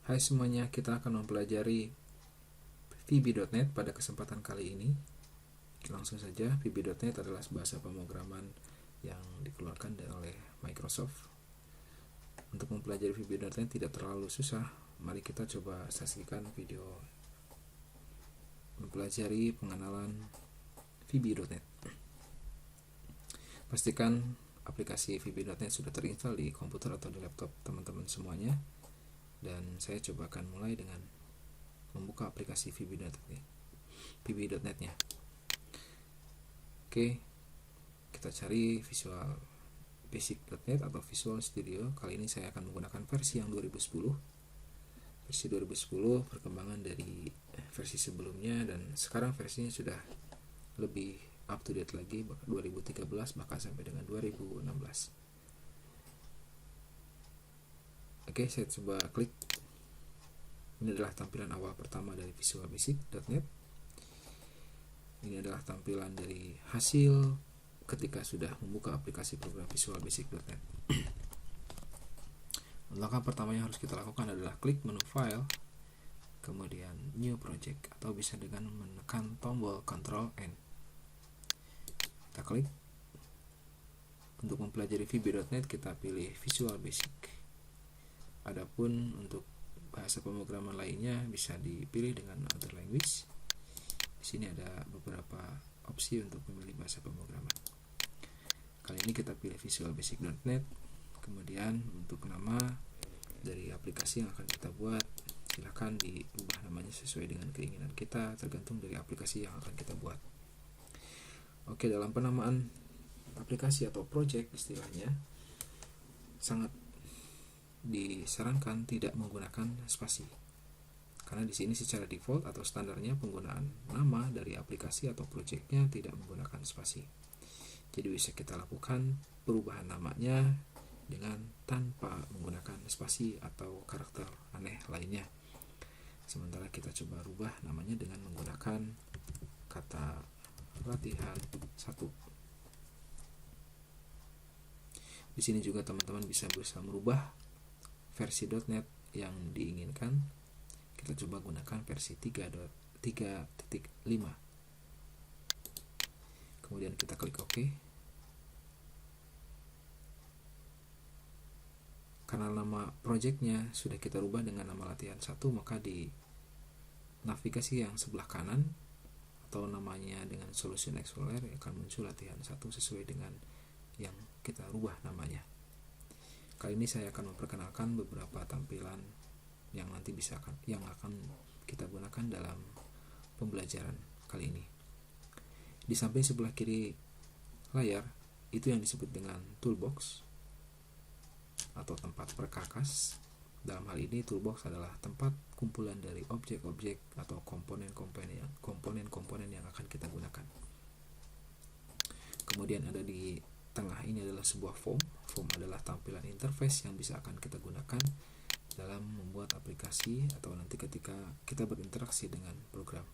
Hai semuanya, kita akan mempelajari VB.NET pada kesempatan kali ini. Langsung saja, VB.NET adalah bahasa pemrograman yang dikeluarkan oleh Microsoft. Untuk mempelajari VB.NET tidak terlalu susah. Mari kita coba saksikan video mempelajari pengenalan VB.NET. Pastikan aplikasi VB.NET sudah terinstall di komputer atau di laptop teman-teman semuanya. Dan saya coba akan mulai dengan membuka aplikasi VB.NET-nya. Oke, kita cari Visual Basic.NET atau Visual Studio. Kali ini saya akan menggunakan versi yang 2010. Versi 2010 perkembangan dari versi sebelumnya, dan sekarang versinya sudah lebih up to date lagi, 2013 bahkan sampai dengan 2016. Oke, saya coba klik. Ini adalah tampilan awal pertama dari Visual Basic.NET. Ini adalah tampilan dari hasil ketika sudah membuka aplikasi program Visual Basic.NET. Langkah pertama yang harus kita lakukan adalah klik menu File, kemudian New Project, atau bisa dengan menekan tombol Ctrl N. Kita klik. Untuk mempelajari VB.NET kita pilih Visual Basic. Adapun untuk bahasa pemrograman lainnya bisa dipilih dengan other language. Di sini ada beberapa opsi untuk memilih bahasa pemrograman. Kali ini kita pilih Visual Basic.NET. Kemudian untuk nama dari aplikasi yang akan kita buat, silakan diubah namanya sesuai dengan keinginan kita, tergantung dari aplikasi yang akan kita buat. Oke, dalam penamaan aplikasi atau project istilahnya, sangat disarankan tidak menggunakan spasi, karena di sini secara default atau standarnya penggunaan nama dari aplikasi atau projectnya tidak menggunakan spasi. Jadi bisa kita lakukan perubahan namanya dengan tanpa menggunakan spasi atau karakter aneh lainnya. Sementara kita coba rubah namanya dengan menggunakan kata latihan 1. Di sini juga teman-teman bisa berusaha merubah versi .NET yang diinginkan. Kita coba gunakan versi 3.5. Kemudian kita klik OK. Karena nama projectnya sudah kita rubah dengan nama latihan 1, maka di navigasi yang sebelah kanan atau namanya dengan Solution Explorer akan muncul latihan 1 sesuai dengan yang kita rubah namanya. Kali ini saya akan memperkenalkan beberapa tampilan yang nanti yang akan kita gunakan dalam pembelajaran kali ini. Di samping sebelah kiri layar itu yang disebut dengan toolbox atau tempat perkakas. Dalam hal ini toolbox adalah tempat kumpulan dari objek-objek atau komponen-komponen yang akan kita gunakan. Kemudian ada di tengah ini adalah sebuah form. Form adalah tampilan interface yang bisa akan kita gunakan dalam membuat aplikasi atau nanti ketika kita berinteraksi dengan program.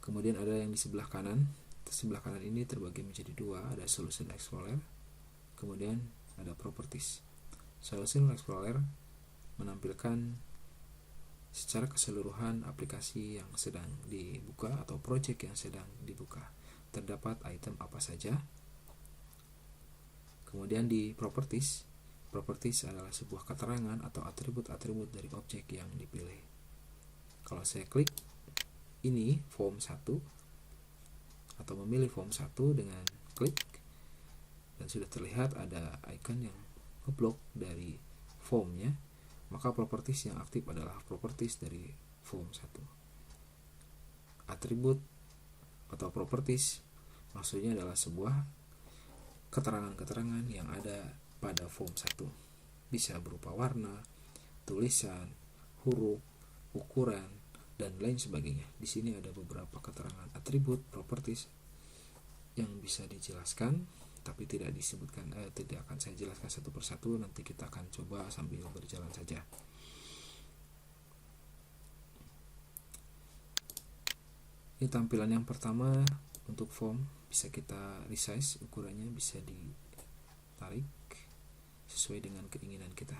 Kemudian ada yang di sebelah kanan. Sebelah kanan ini terbagi menjadi 2, ada Solution Explorer, kemudian ada Properties. Solution Explorer menampilkan secara keseluruhan aplikasi yang sedang dibuka atau project yang sedang dibuka. Terdapat item apa saja. Kemudian di Properties adalah sebuah keterangan atau atribut-atribut dari objek yang dipilih. Kalau saya klik ini form 1 atau memilih form 1 dengan klik, dan sudah terlihat ada icon yang ngeblok dari formnya, maka properties yang aktif adalah properties dari form 1. Atribut atau properties maksudnya adalah sebuah keterangan-keterangan yang ada pada form 1. Bisa berupa warna, tulisan, huruf, ukuran, dan lain sebagainya. Di sini ada beberapa keterangan atribut properties yang bisa dijelaskan, tapi tidak disebutkan, tidak akan saya jelaskan satu persatu. Nanti kita akan coba sambil berjalan saja. Ini tampilan yang pertama untuk form. Bisa kita resize, ukurannya bisa ditarik sesuai dengan keinginan kita.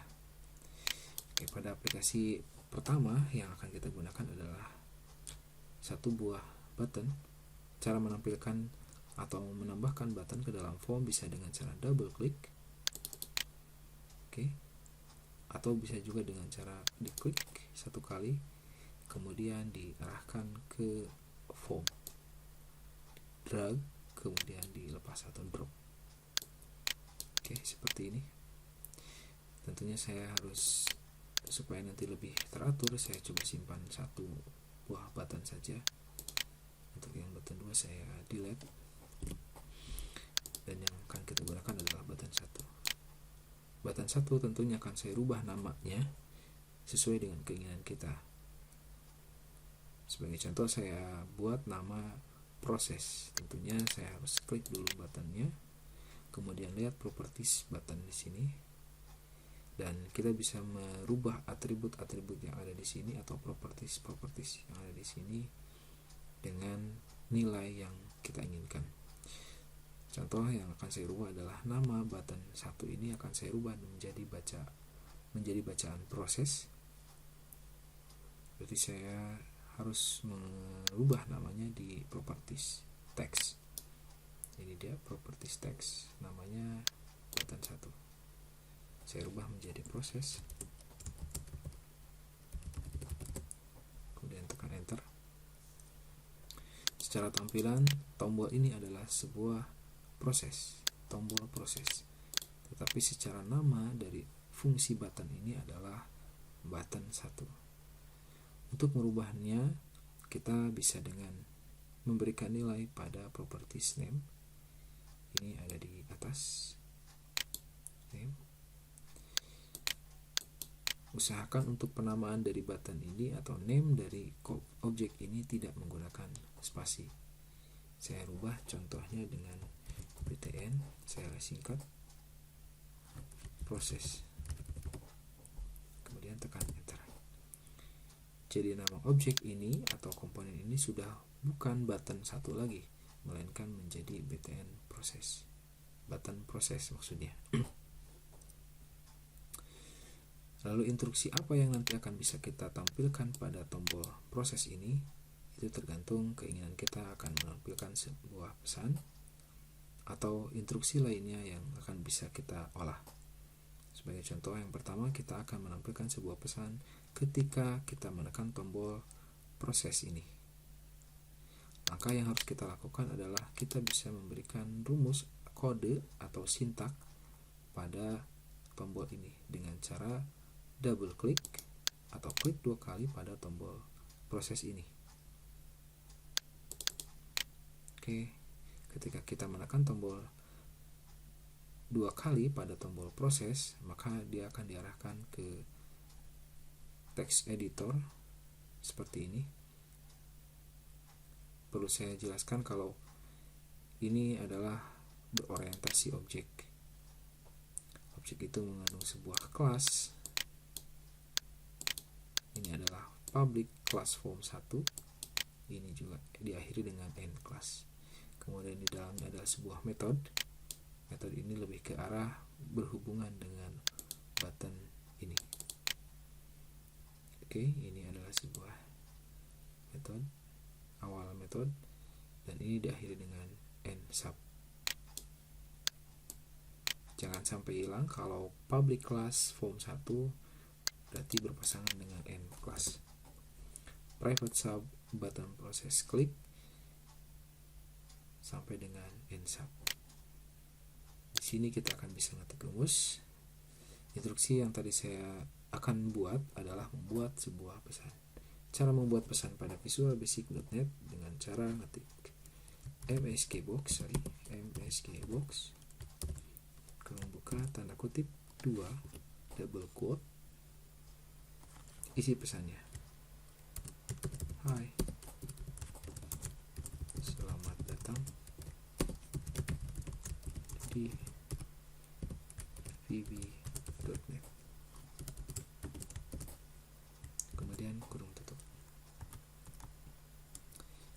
Oke, pada aplikasi pertama yang akan kita gunakan adalah satu buah button. Cara menampilkan atau menambahkan button ke dalam form bisa dengan cara double klik. Oke. Atau bisa juga dengan cara diklik satu kali kemudian diarahkan ke form. Drag kemudian dilepas atau drop. Oke, seperti ini. Tentunya saya harus, supaya nanti lebih teratur, saya coba simpan satu buah button saja. Untuk yang button 2 saya delete. Dan yang akan kita gunakan adalah button 1. Button 1 tentunya akan saya rubah namanya sesuai dengan keinginan kita. Sebagai contoh saya buat nama proses. Tentunya saya harus klik dulu buttonnya, kemudian lihat properties button di sini, dan kita bisa merubah atribut-atribut yang ada di sini atau properties yang ada di sini dengan nilai yang kita inginkan. Contoh yang akan saya rubah adalah nama button 1 ini akan saya rubah menjadi bacaan proses. Berarti saya harus merubah namanya di properties text. Ini dia properties text, namanya button 1. Saya rubah menjadi proses. Kemudian tekan enter. Secara tampilan tombol ini adalah sebuah proses, tombol proses. Tetapi secara nama dari fungsi button ini adalah button 1. Untuk merubahnya kita bisa dengan memberikan nilai pada properties name. Ini ada di atas name. Usahakan untuk penamaan dari button ini atau name dari objek ini tidak menggunakan spasi. Saya rubah contohnya dengan btn, saya singkat proses, kemudian tekan enter. Jadi nama objek ini atau komponen ini sudah bukan button 1 lagi, melainkan menjadi btn proses, button proses maksudnya. Lalu instruksi apa yang nanti akan bisa kita tampilkan pada tombol proses ini, itu tergantung keinginan kita akan menampilkan sebuah pesan atau instruksi lainnya yang akan bisa kita olah. Sebagai contoh yang pertama, kita akan menampilkan sebuah pesan ketika kita menekan tombol proses ini. Langkah yang harus kita lakukan adalah kita bisa memberikan rumus, kode atau sintak pada tombol ini dengan cara double klik atau klik 2 kali pada tombol proses ini. Oke, ketika kita menekan tombol 2 kali pada tombol proses, maka dia akan diarahkan ke text editor seperti ini. Perlu saya jelaskan kalau ini adalah berorientasi objek. Objek itu mengandung sebuah kelas. Ini adalah public class form 1. Ini juga diakhiri dengan end class. Kemudian di dalamnya adalah sebuah metode. Metode ini lebih ke arah berhubungan dengan button ini. Oke, ini adalah sebuah metode, awal metode, dan ini diakhiri dengan end sub. Jangan sampai hilang kalau public class form 1 berarti berpasangan dengan end class. Private sub button proses klik sampai dengan end sub. Di sini kita akan bisa ngetik rumus. Instruksi yang tadi saya akan buat adalah membuat sebuah pesan. Cara membuat pesan pada visualbasic.net dengan cara ngetik msgbox, kalau buka tanda kutip 2 double quote, isi pesannya. Hai, selamat datang di vb.net. Kemudian kurung tutup.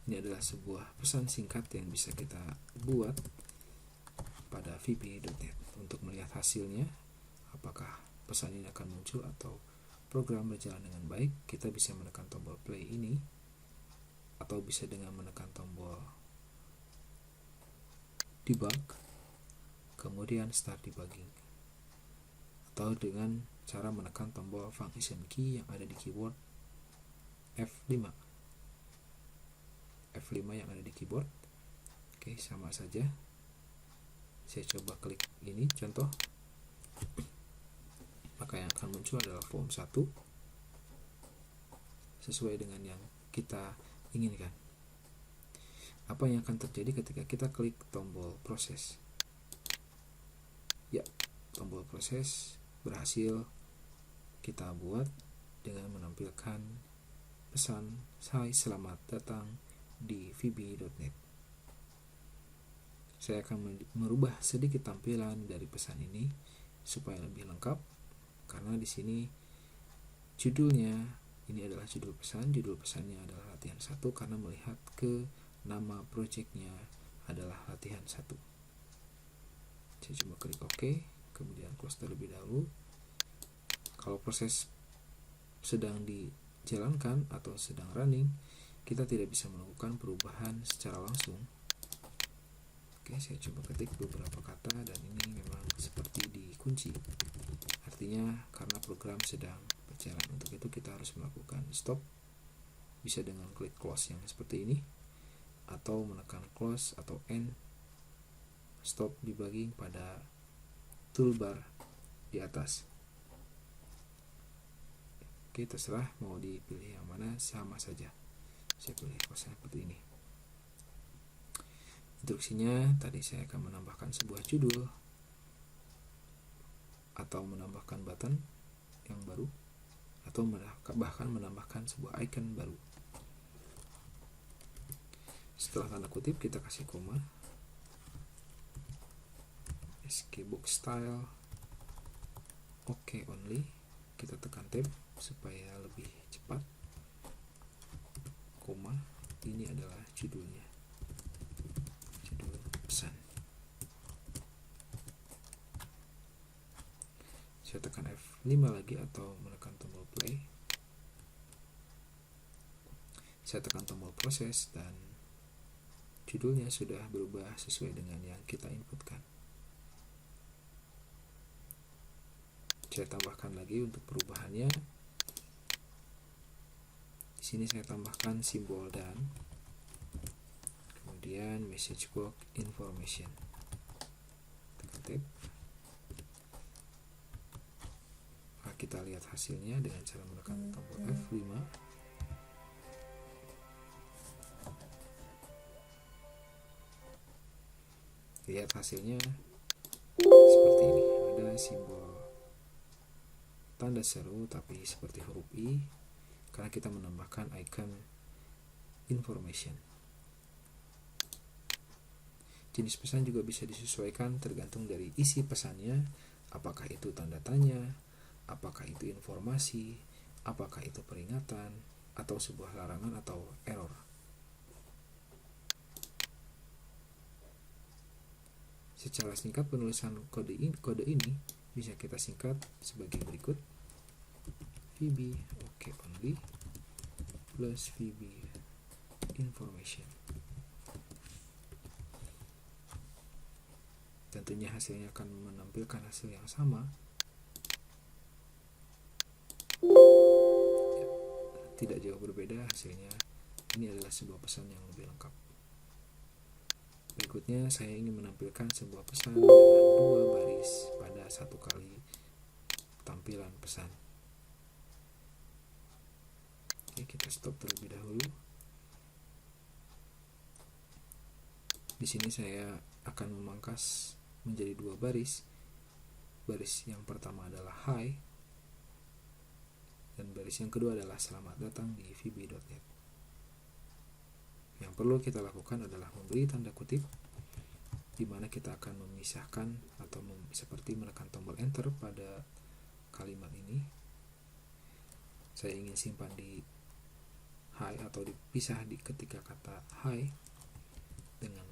Ini adalah sebuah pesan singkat yang bisa kita buat pada vb.net. Untuk melihat hasilnya, apakah pesan ini akan muncul atau program berjalan dengan baik, kita bisa menekan tombol play ini, atau bisa dengan menekan tombol debug, kemudian start debugging, atau dengan cara menekan tombol function key yang ada di keyboard F5 yang ada di keyboard. Oke, sama saja. Saya coba klik ini contoh, maka yang akan muncul adalah form 1 sesuai dengan yang kita inginkan. Apa yang akan terjadi ketika kita klik tombol proses? Ya, tombol proses berhasil kita buat dengan menampilkan pesan "Hai, selamat datang di VB.net". Saya akan merubah sedikit tampilan dari pesan ini supaya lebih lengkap, karena di sini judulnya ini adalah judul pesan. Judul pesannya adalah latihan 1 karena melihat ke nama projectnya adalah latihan 1. Saya coba klik OK, kemudian close terlebih dahulu. Kalau proses sedang dijalankan atau sedang running, kita tidak bisa melakukan perubahan secara langsung. Oke, saya coba ketik beberapa kata dan ini memang seperti dikunci. Artinya karena program sedang berjalan. Untuk itu kita harus melakukan stop, bisa dengan klik close yang seperti ini, atau menekan close atau end stop debugging pada toolbar di atas. Oke, terserah mau dipilih yang mana, sama saja. Saya pilih close seperti ini. Instruksinya tadi saya akan menambahkan sebuah judul atau menambahkan button yang baru, atau bahkan menambahkan sebuah icon baru. Setelah tanda kutip kita kasih koma, escape box style, OK only, kita tekan tab supaya lebih cepat, koma, ini adalah judulnya, judul pesan. Saya tekan F5 lagi atau menekan tombol play. Saya tekan tombol proses dan judulnya sudah berubah sesuai dengan yang kita inputkan. Saya tambahkan lagi untuk perubahannya. Di sini saya tambahkan simbol dan, kemudian message box information. Tekan tab. Kita lihat hasilnya dengan cara menekan tombol F5. Lihat hasilnya seperti ini. Ada simbol tanda seru tapi seperti huruf I karena kita menambahkan icon information. Jenis pesan juga bisa disesuaikan tergantung dari isi pesannya, apakah itu tanda tanya, apakah itu informasi, apakah itu peringatan, atau sebuah larangan atau error. Secara singkat penulisan kode ini bisa kita singkat sebagai berikut: VB OK only plus VB information. Tentunya hasilnya akan menampilkan hasil yang sama. Tidak jauh berbeda hasilnya. Ini adalah sebuah pesan yang lebih lengkap. Berikutnya saya ingin menampilkan sebuah pesan dengan 2 baris pada 1 kali tampilan pesan. Oke, kita stop terlebih dahulu. Di sini saya akan memangkas menjadi 2 baris. Baris yang pertama adalah hi, dan baris yang kedua adalah selamat datang di VB.net. Yang perlu kita lakukan adalah memberi tanda kutip, di mana kita akan memisahkan atau seperti menekan tombol enter pada kalimat ini. Saya ingin simpan di hi atau dipisah di ketika kata hi dengan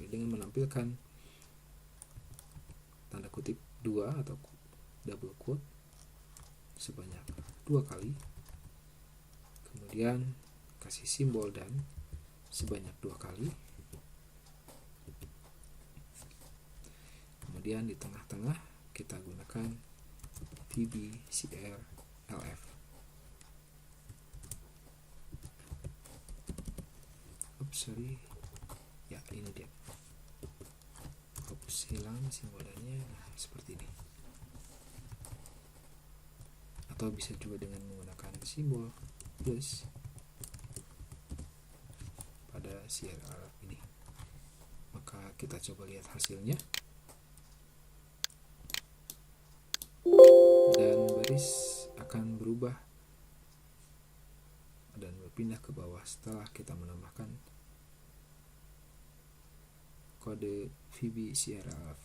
dengan menampilkan tanda kutip 2 atau double quote sebanyak 2 kali, kemudian kasih simbol dan sebanyak 2 kali, kemudian di tengah-tengah kita gunakan VB_CR_LF. Sorry ya, ini dia, hapus hilang simbolannya. Nah, seperti ini. Atau bisa juga dengan menggunakan simbol plus pada CRLF ini. Maka kita coba lihat hasilnya. Dan baris akan berubah dan berpindah ke bawah setelah kita menambahkan kode VB_CR_LF.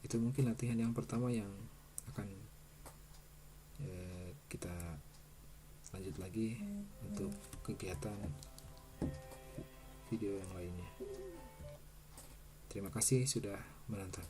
Itu mungkin latihan yang pertama yang akan kita lanjut lagi untuk kegiatan video yang lainnya. Terima kasih sudah menonton.